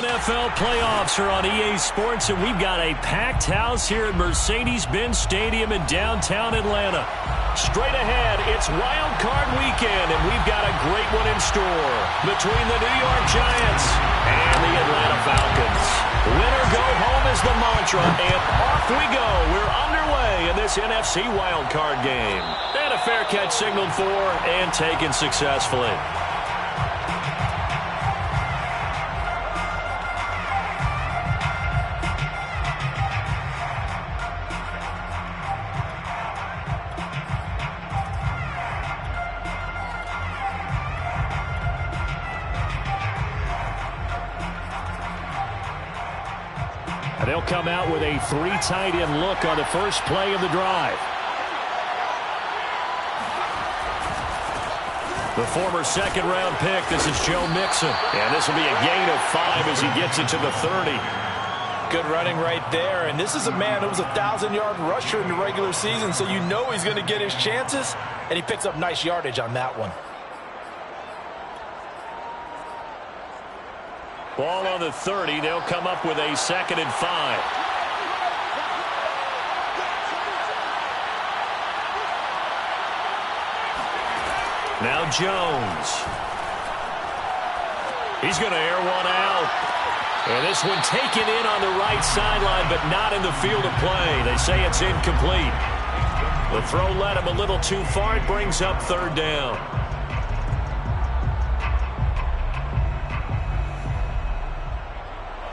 NFL playoffs are on EA Sports, and we've got a packed house here at Mercedes-Benz Stadium in downtown Atlanta. Straight ahead, it's Wild Card Weekend, and we've got a great one in store between the New York Giants and the Atlanta Falcons. Win or go home is the mantra, and off we go. We're underway in this NFC Wild Card game. And a fair catch signaled for and taken successfully. They'll come out with a three tight end look on the first play of the drive. The former second-round pick, this is Joe Mixon. And this will be a gain of 5 as he gets it to the 30. Good running right there. And this is a man who was a 1,000-yard rusher in the regular season, so you know he's going to get his chances. And he picks up nice yardage on that one. Ball on the 30. They'll come up with a 2nd and 5. Now Jones. He's going to air one out. And this one taken in on the right sideline, but not in the field of play. They say it's incomplete. The throw led him a little too far. It brings up 3rd down.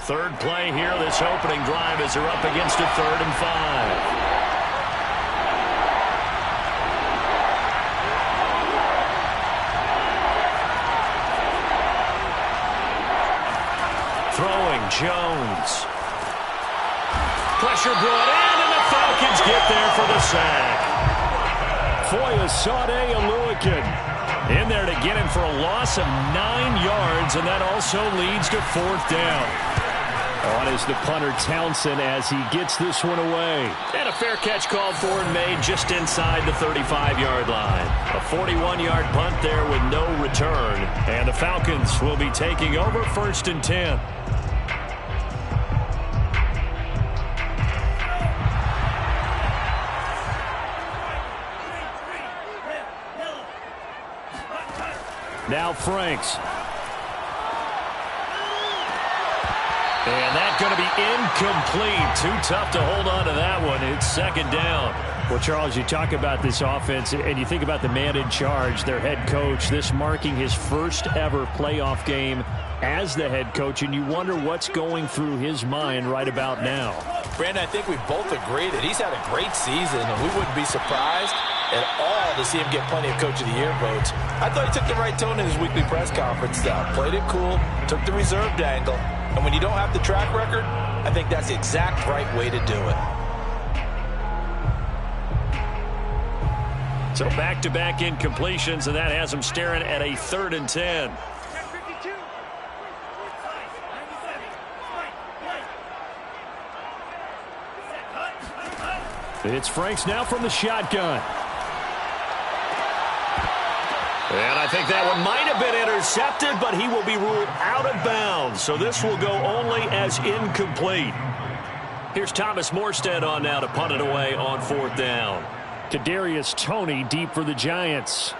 Third play here, this opening drive as they're up against a 3rd and 5. Throwing, Jones. Pressure brought in, and the Falcons get there for the sack. Foyesade Oluokun in there to get him for a loss of 9 yards, and that also leads to 4th down. On is the punter Townsend as he gets this one away. And a fair catch called for and made just inside the 35-yard line. A 41-yard punt there with no return. And the Falcons will be taking over 1st and 10. Now Franks. And that's going to be incomplete. Too tough to hold on to that one. It's 2nd down. Well, Charles, you talk about this offense, and you think about the man in charge, their head coach, this marking his first ever playoff game as the head coach, and you wonder what's going through his mind right about now. Brandon, I think we both agree that he's had a great season, and we wouldn't be surprised at all to see him get plenty of Coach of the Year votes. I thought he took the right tone in his weekly press conference. Played it cool, took the reserved angle. And when you don't have the track record, I think that's the exact right way to do it. So back-to-back incompletions, and that has them staring at a 3rd and 10. It's Franks now from the shotgun. And I think that one might have been intercepted, but he will be ruled out of bounds. So this will go only as incomplete. Here's Thomas Morstead on now to punt it away on 4th down. Kadarius Toney deep for the Giants.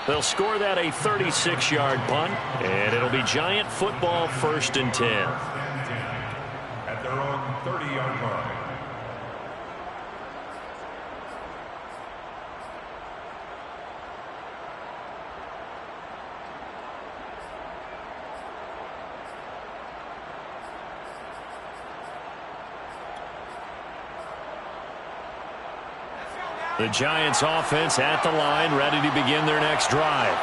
They'll score that a 36-yard punt, and it'll be Giant football 1st and 10. At their own 30-yard line. The Giants offense at the line, ready to begin their next drive.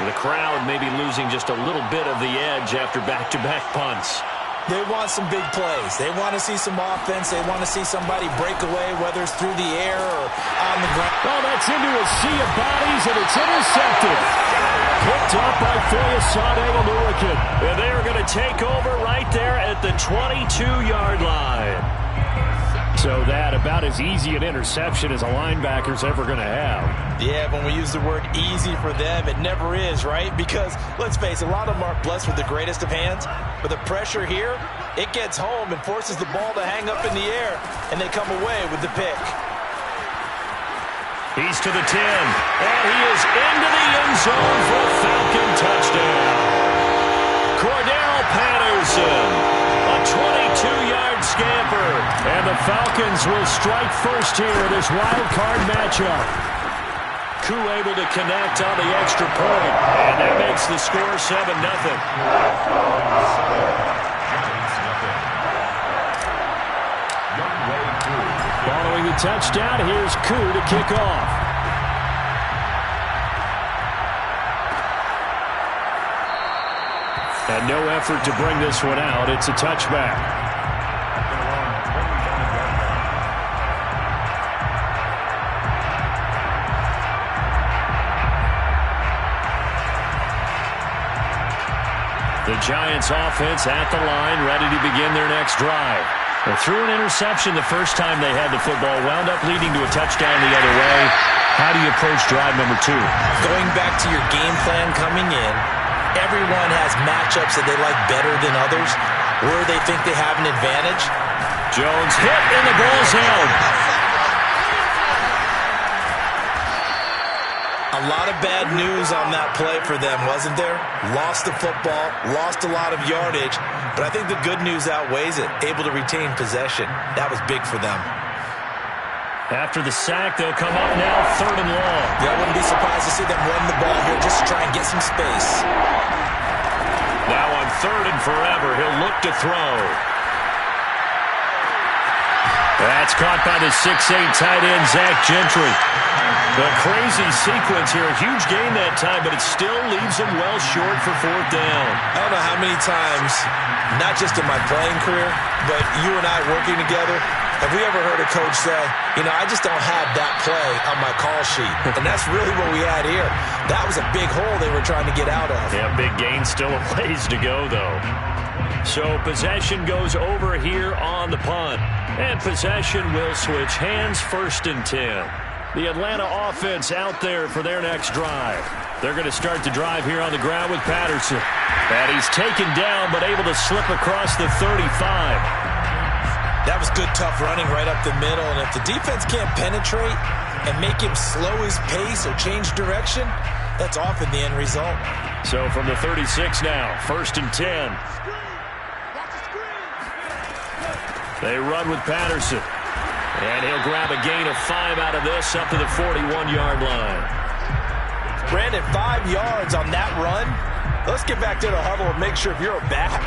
The crowd may be losing just a little bit of the edge after back-to-back punts. They want some big plays. They want to see some offense. They want to see somebody break away, whether it's through the air or on the ground. Oh, that's into a sea of bodies, and it's intercepted. Picked up by Foyesade Oluwakin. And they are going to take over right there at the 22-yard line. So that about as easy an interception as a linebacker's ever going to have. Yeah, when we use the word easy for them, it never is, right? Because, let's face it, a lot of them aren't blessed with the greatest of hands. But the pressure here, it gets home and forces the ball to hang up in the air, and they come away with the pick. He's to the 10, and he is into the end zone for a Falcon touchdown. Cordero Patterson, a 22-yard scamper, and the Falcons will strike first here in this wild card matchup. Koo able to connect on the extra point, and that makes the score 7-0. Following the touchdown, here's Koo to kick off. And no effort to bring this one out. It's a touchback. The Giants offense at the line, ready to begin their next drive. They threw an interception the first time they had the football, wound up leading to a touchdown the other way. How do you approach drive number 2? Going back to your game plan coming in, everyone has matchups that they like better than others, where they think they have an advantage. Jones hit, and the ball's held. A lot of bad news on that play for them, wasn't there? Lost the football, lost a lot of yardage, but I think the good news outweighs it. Able to retain possession. That was big for them. After the sack, they'll come up now 3rd and long. Yeah, I wouldn't be surprised to see them run the ball here just to try and get some space. Now on 3rd and forever, he'll look to throw. That's caught by the 6'8" tight end, Zach Gentry. The crazy sequence here. A huge gain that time, but it still leaves him well short for 4th down. I don't know how many times, not just in my playing career, but you and I working together, have we ever heard a coach say, you know, I just don't have that play on my call sheet. And that's really what we had here. That was a big hole they were trying to get out of. Yeah, big gain, still a ways to go, though. So possession goes over here on the punt. And possession will switch hands, 1st and 10. The Atlanta offense out there for their next drive. They're going to start the drive here on the ground with Patterson. And he's taken down, but able to slip across the 35. That was good, tough running right up the middle. And if the defense can't penetrate and make him slow his pace or change direction, that's often the end result. So from the 36 now, 1st and 10. They run with Patterson. And he'll grab a gain of 5 out of this up to the 41-yard line. Brandon, 5 yards on that run. Let's get back to the huddle and make sure if you're a back,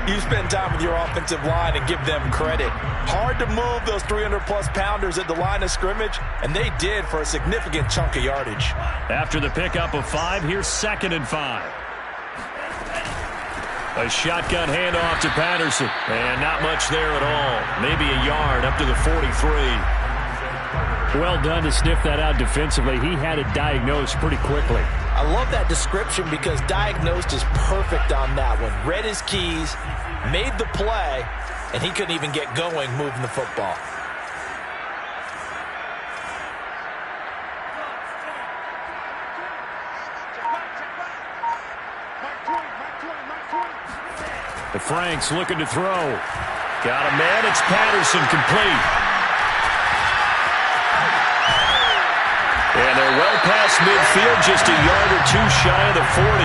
you spend time with your offensive line and give them credit. Hard to move those 300-plus pounders at the line of scrimmage, and they did for a significant chunk of yardage. After the pickup of 5, here's 2nd and 5. A shotgun handoff to Patterson, and not much there at all. Maybe a yard up to the 43. Well done to sniff that out defensively. He had it diagnosed pretty quickly. I love that description because diagnosed is perfect on that one. Read his keys, made the play, and he couldn't even get going moving the football. The Franks looking to throw. Got a man. It's Patterson, complete. And they're well past midfield, just a yard or 2 shy of the 40.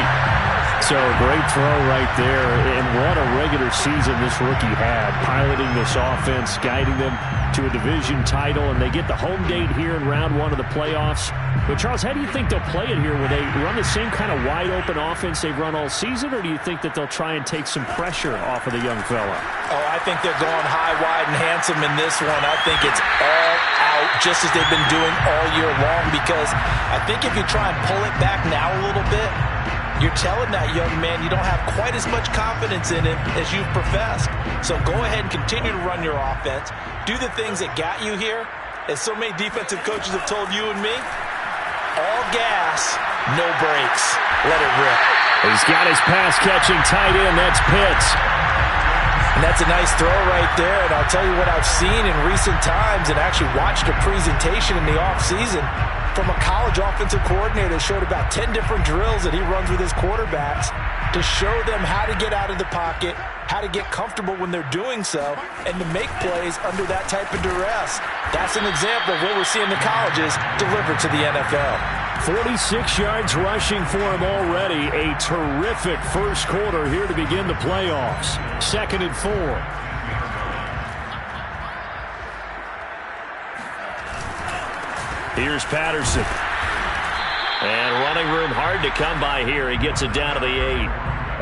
So a great throw right there. And what a regular season this rookie had, piloting this offense, guiding them to a division title, and they get the home date here in round 1 of the playoffs. But, Charles, how do you think they'll play it here? Will they run the same kind of wide-open offense they've run all season, or do you think that they'll try and take some pressure off of the young fella? Oh, I think they're going high, wide, and handsome in this one. I think it's all out, just as they've been doing all year long, because I think if you try and pull it back now a little bit, you're telling that young man you don't have quite as much confidence in him as you've professed. So go ahead and continue to run your offense. Do the things that got you here. As so many defensive coaches have told you and me, all gas, no brakes. Let it rip. He's got his pass-catching tight end. That's Pitts. And that's a nice throw right there. And I'll tell you what I've seen in recent times and actually watched a presentation in the offseason from a college offensive coordinator that showed about 10 different drills that he runs with his quarterbacks to show them how to get out of the pocket, how to get comfortable when they're doing so, and to make plays under that type of duress. That's an example of what we're seeing the colleges deliver to the NFL. 46 yards rushing for him already. A terrific first quarter here to begin the playoffs. 2nd and 4. Here's Patterson. And running room hard to come by here. He gets it down to the 8.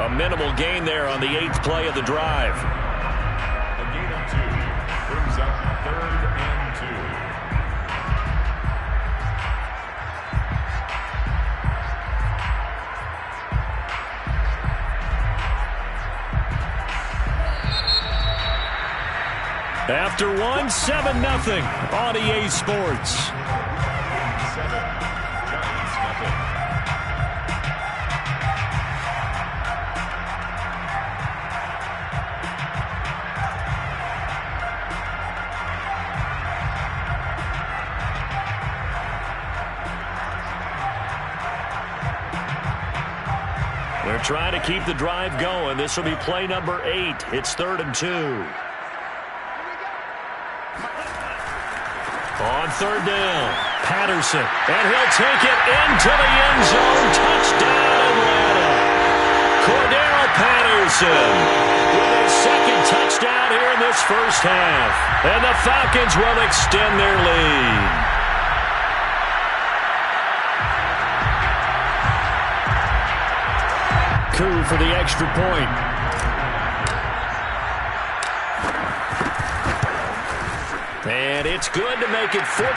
A minimal gain there on the 8th play of the drive. A gain of 2 brings up 3rd and 2. After 1, 7-0 on EA Sports. They're trying to keep the drive going. This will be play number 8. It's 3rd and 2. On 3rd down, Patterson, and he'll take it into the end zone. Touchdown, Atlanta. Cordero Patterson with his 2nd touchdown here in this first half. And the Falcons will extend their lead. Koo for the extra point. And it's good to make it 14-0.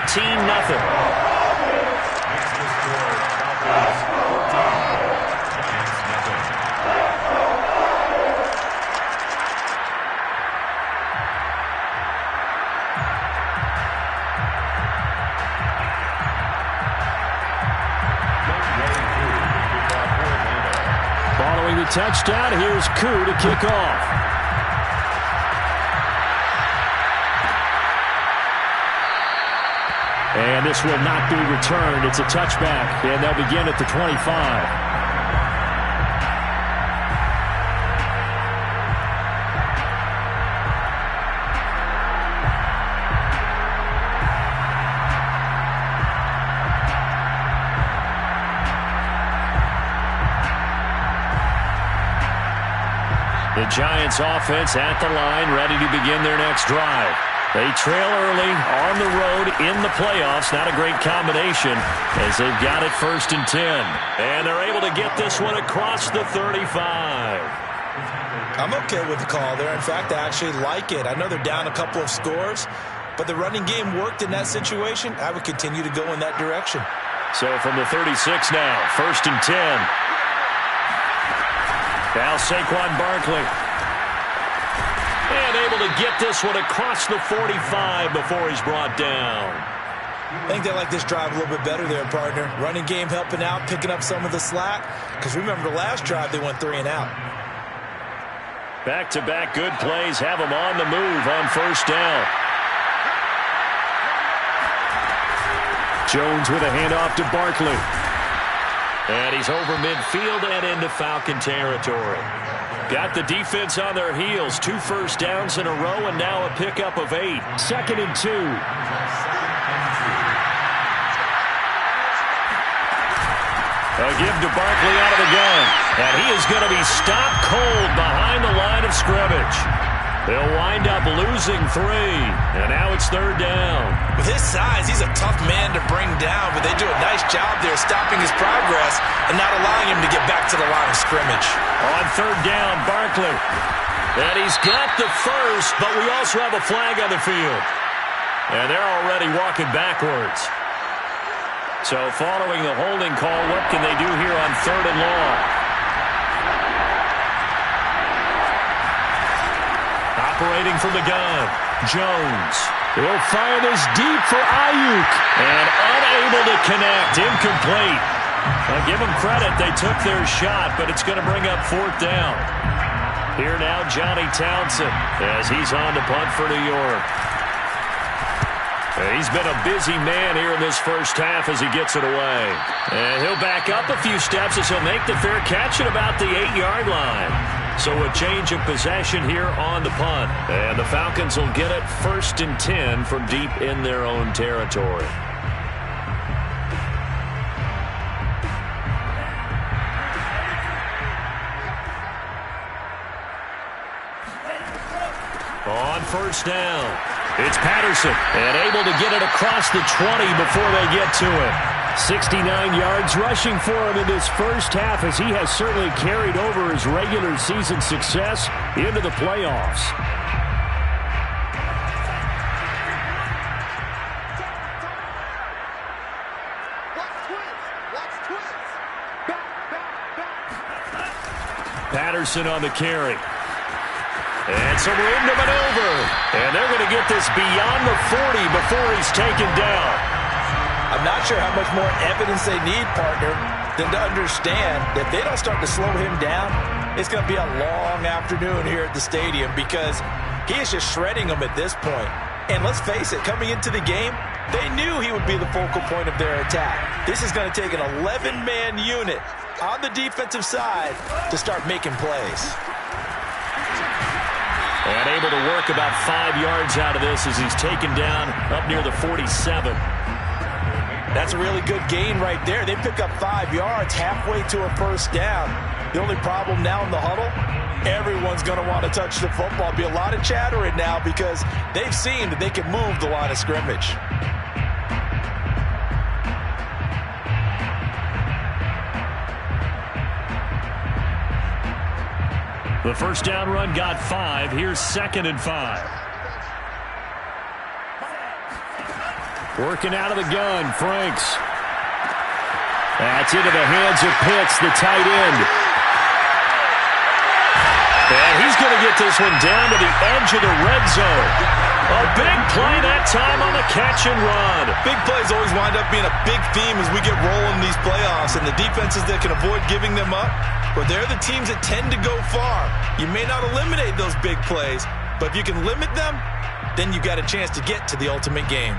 Following the touchdown, here's Koo to kick off. And this will not be returned. It's a touchback, and they'll begin at the 25. The Giants offense at the line, ready to begin their next drive. They trail early on the road in the playoffs. Not a great combination as they've got it 1st and 10. And they're able to get this one across the 35. I'm okay with the call there. In fact, I actually like it. I know they're down a couple of scores, but the running game worked in that situation. I would continue to go in that direction. So from the 36 now, 1st and 10. Now Saquon Barkley. And able to get this one across the 45 before he's brought down. I think they like this drive a little bit better there, partner. Running game helping out, picking up some of the slack. Because remember, the last drive, they went 3 and out. Back-to-back good plays have them on the move on 1st down. Jones with a handoff to Barkley. And he's over midfield and into Falcon territory. Got the defense on their heels. 2 first downs in a row and now a pickup of 8. 2nd and 2. A give to Barkley out of the gun. And he is going to be stopped cold behind the line of scrimmage. They'll wind up losing 3. And now it's 3rd down. With his size, he's a tough man to bring down, but they do a nice job there stopping his progress and not allowing him to get back to the line of scrimmage. On 3rd down, Barkley. And he's got the first, but we also have a flag on the field. And they're already walking backwards. So following the holding call, what can they do here on 3rd and long? Separating from the gun, Jones. He'll fire this deep for Ayuk. And unable to connect. Incomplete. I'll give them credit. They took their shot, but it's going to bring up 4th down. Here now, Johnny Townsend, as he's on to punt for New York. He's been a busy man here in this first half as he gets it away. And he'll back up a few steps as he'll make the fair catch at about the 8-yard line. So a change of possession here on the punt. And the Falcons will get it 1st and 10 from deep in their own territory. On 1st down, it's Patterson, and able to get it across the 20 before they get to it. 69 yards rushing for him in this first half, as he has certainly carried over his regular season success into the playoffs. Patterson on the carry. And some room to maneuver. And they're going to get this beyond the 40 before he's taken down. I'm not sure how much more evidence they need, partner, than to understand that if they don't start to slow him down, it's going to be a long afternoon here at the stadium, because he is just shredding them at this point. And let's face it, coming into the game, they knew he would be the focal point of their attack. This is going to take an 11-man unit on the defensive side to start making plays. And able to work about 5 yards out of this as he's taken down up near the 47. That's a really good gain right there. They pick up 5 yards halfway to a 1st down. The only problem now in the huddle, everyone's going to want to touch the football. Be a lot of chattering now because they've seen that they can move the line of scrimmage. The 1st down run got 5. Here's 2nd and 5. Working out of the gun, Franks. That's into the hands of Pitts, the tight end. And he's going to get this one down to the edge of the red zone. A big play that time on the catch and run. Big plays always wind up being a big theme as we get rolling these playoffs, and the defenses that can avoid giving them up, well, they're the teams that tend to go far. You may not eliminate those big plays, but if you can limit them, then you got a chance to get to the ultimate game.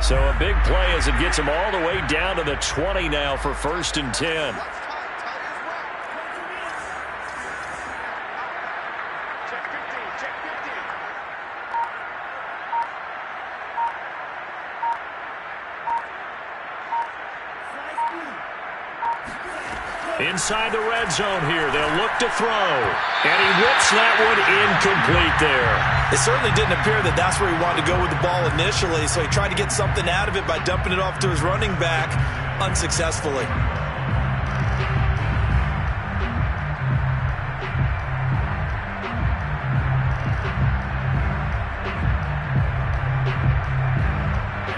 So a big play as it gets him all the way down to the 20 now for 1st and 10. Inside the red zone here, they'll look to throw. And he whips that one incomplete there. It certainly didn't appear that that's where he wanted to go with the ball initially, so he tried to get something out of it by dumping it off to his running back unsuccessfully.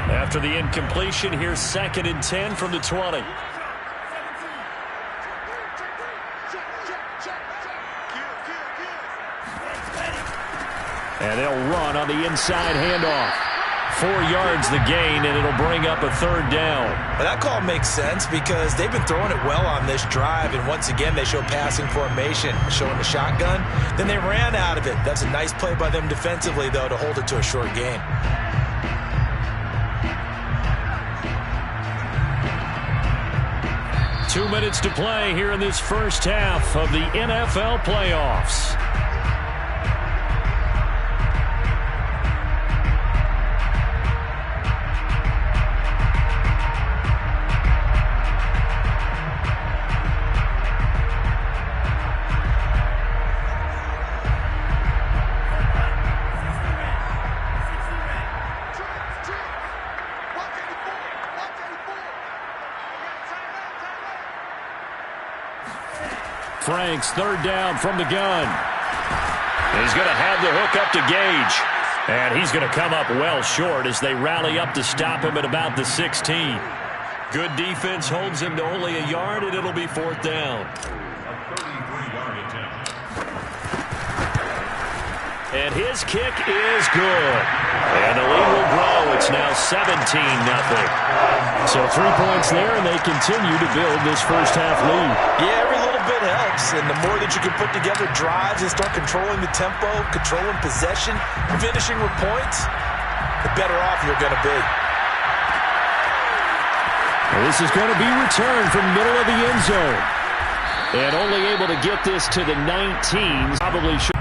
After the incompletion, here's 2nd and 10 from the 20. And they'll run on the inside handoff. 4 yards the gain, and it'll bring up a 3rd down. Well, that call makes sense because they've been throwing it well on this drive, and once again they show passing formation, showing the shotgun. Then they ran out of it. That's a nice play by them defensively, though, to hold it to a short gain. Two minutes to play here in this first half of the NFL playoffs. Franks, 3rd down from the gun. He's going to have the hook up to Gage. And he's going to come up well short as they rally up to stop him at about the 16. Good defense holds him to only a yard, and it'll be 4th down. A 33-yard attempt. And his kick is good. And the lead will grow. It's now 17-0. So 3 points there, and they continue to build this first-half lead. Yeah, every little bit helps. And the more that you can put together drives and start controlling the tempo, controlling possession, finishing with points, the better off you're going to be. This is going to be returned from middle of the end zone. And only able to get this to the 19. Probably should.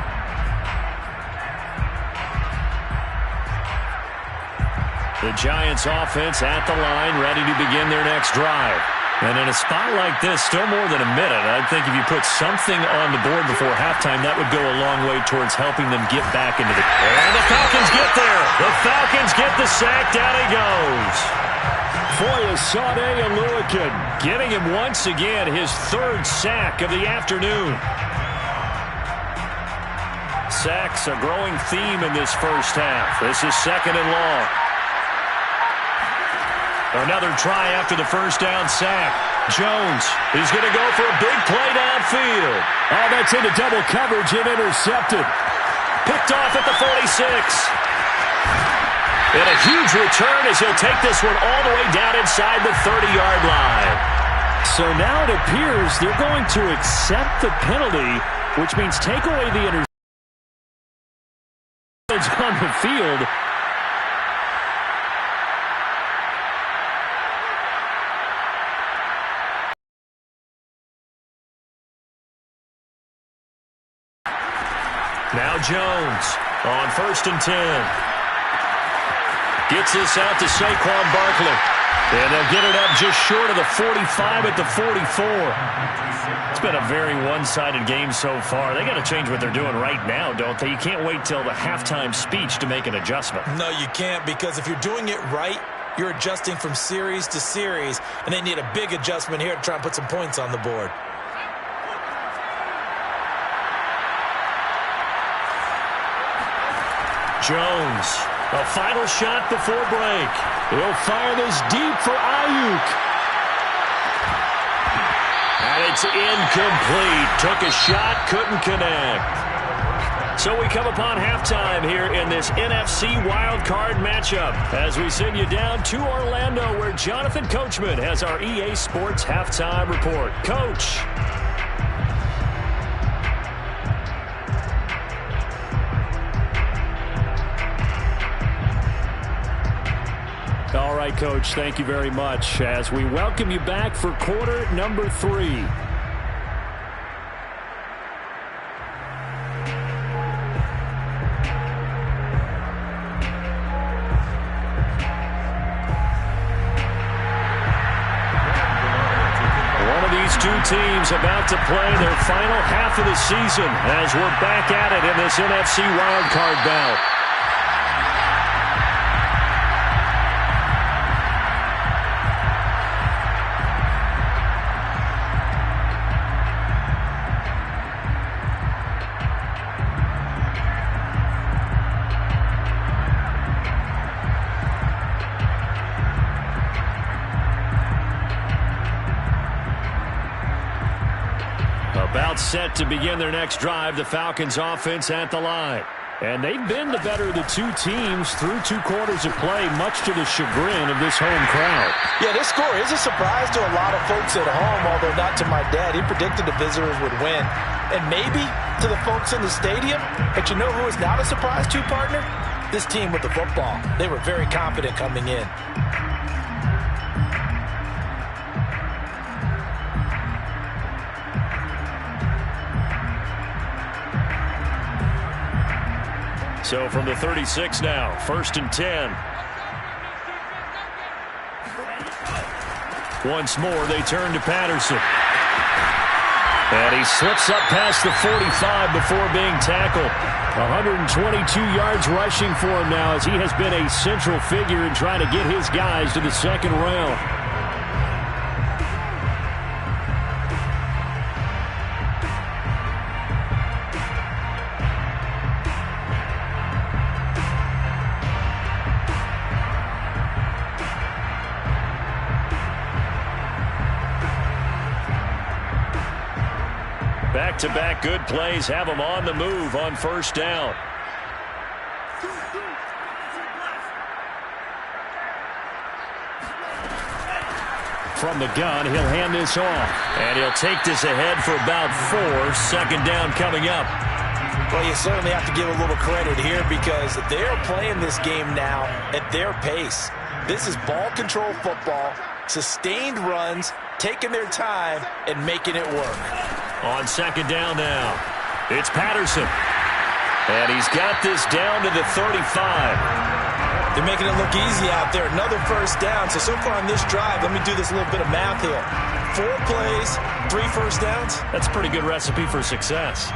The Giants offense at the line, ready to begin their next drive. And in a spot like this, still more than a minute, I think if you put something on the board before halftime, that would go a long way towards helping them get back into the... And the Falcons get there. The Falcons get the sack. Down he goes. Foyesade Oluokun getting him once again his 3rd sack of the afternoon. Sacks a growing theme in this first half. This is 2nd and long. Another try after the first down sack. Jones is going to go for a big play downfield. Oh, that's into double coverage and intercepted. Picked off at the 46. And a huge return as he'll take this one all the way down inside the 30-yard line. So now it appears they're going to accept the penalty, which means take away the interception on the field. Now Jones on 1st and 10. Gets this out to Saquon Barkley. And they'll get it up just short of the 45 at the 44. It's been a very one-sided game so far. They got to change what they're doing right now, don't they? You can't wait till the halftime speech to make an adjustment. No, you can't, because if you're doing it right, you're adjusting from series to series, and they need a big adjustment here to try and put some points on the board. Jones, a final shot before break. He'll fire this deep for Ayuk. And it's incomplete. Took a shot, couldn't connect. So we come upon halftime here in this NFC wildcard matchup as we send you down to Orlando where Jonathan Coachman has our EA Sports halftime report. Coach. All right, Coach, thank you very much as we welcome you back for quarter number 3. One of these two teams about to play their final half of the season as we're back at it in this NFC wildcard bout. About set to begin their next drive, the Falcons offense at the line. And they've been the better of the two teams through 2 quarters of play, much to the chagrin of this home crowd. Yeah, this score is a surprise to a lot of folks at home, although not to my dad. He predicted the visitors would win. And maybe to the folks in the stadium, but you know who is not a surprise to, partner? This team with the football. They were very confident coming in. So from the 36 now, 1st and 10. Once more, they turn to Patterson. And he slips up past the 45 before being tackled. 122 yards rushing for him now as he has been a central figure in trying to get his guys to the second round. Back-to-back good plays have them on the move on first down. From the gun, he'll hand this off. And he'll take this ahead for about 4. Second down coming up. Well, you certainly have to give a little credit here because they're playing this game now at their pace. This is ball control football, sustained runs, taking their time, and making it work. On second down now, it's Patterson. And he's got this down to the 35. They're making it look easy out there. Another first down. So far on this drive, let me do this little bit of math here. 4 plays, 3 first downs. That's a pretty good recipe for success.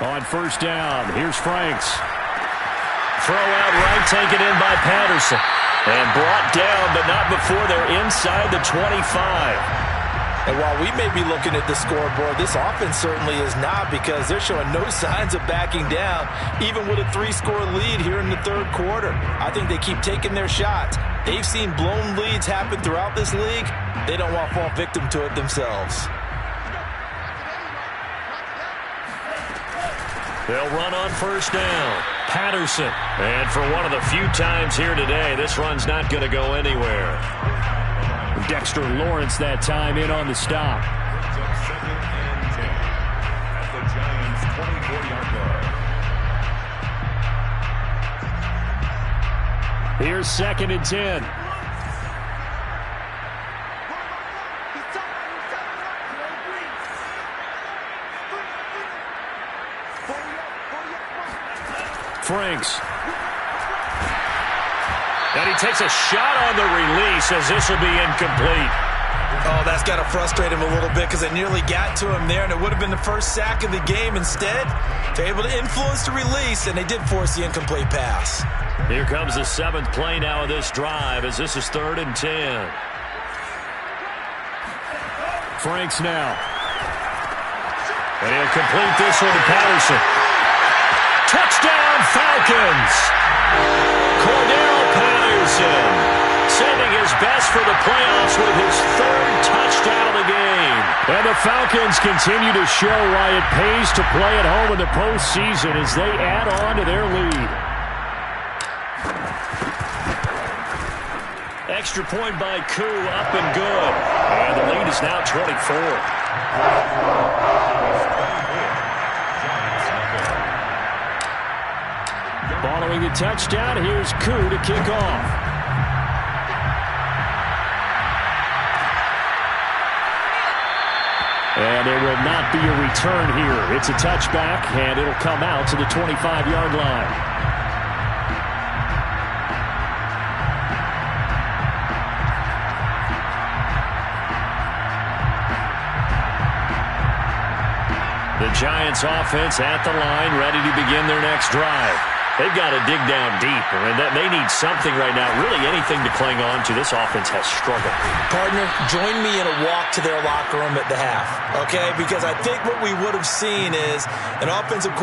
On first down, here's Franks. Throw out right, taken in by Patterson. And brought down, but not before they're inside the 25. And while we may be looking at the scoreboard, this offense certainly is not because they're showing no signs of backing down, even with a 3-score lead here in the third quarter. I think they keep taking their shots. They've seen blown leads happen throughout this league. They don't want to fall victim to it themselves. They'll run on first down. Patterson. And for one of the few times here today, this run's not going to go anywhere. Dexter Lawrence that time in on the stop. Second and 10 at the Giants' 24-yard line. Here's second and 10. Franks. And he takes a shot on the release as this will be incomplete. Oh, that's got to frustrate him a little bit because they nearly got to him there, and it would have been the first sack of the game. Instead, they're able to influence the release, and they did force the incomplete pass. Here comes the 7th play now of this drive as this is 3rd and 10. Franks now. And he'll complete this one to Patterson. Touchdown, Falcons! Cordell Patterson sending his best for the playoffs with his 3rd touchdown of the game. And the Falcons continue to show why it pays to play at home in the postseason as they add on to their lead. Extra point by Koo, up and good. And the lead is now 24. Following the touchdown, here's Koo to kick off. And there will not be a return here. It's a touchback, and it'll come out to the 25-yard line. The Giants offense at the line, ready to begin their next drive. They've got to dig down deep, and they need something right now, really anything to cling on to. This offense has struggled. Partner, join me in a walk to their locker room at the half, okay? Because I think what we would have seen is an offensive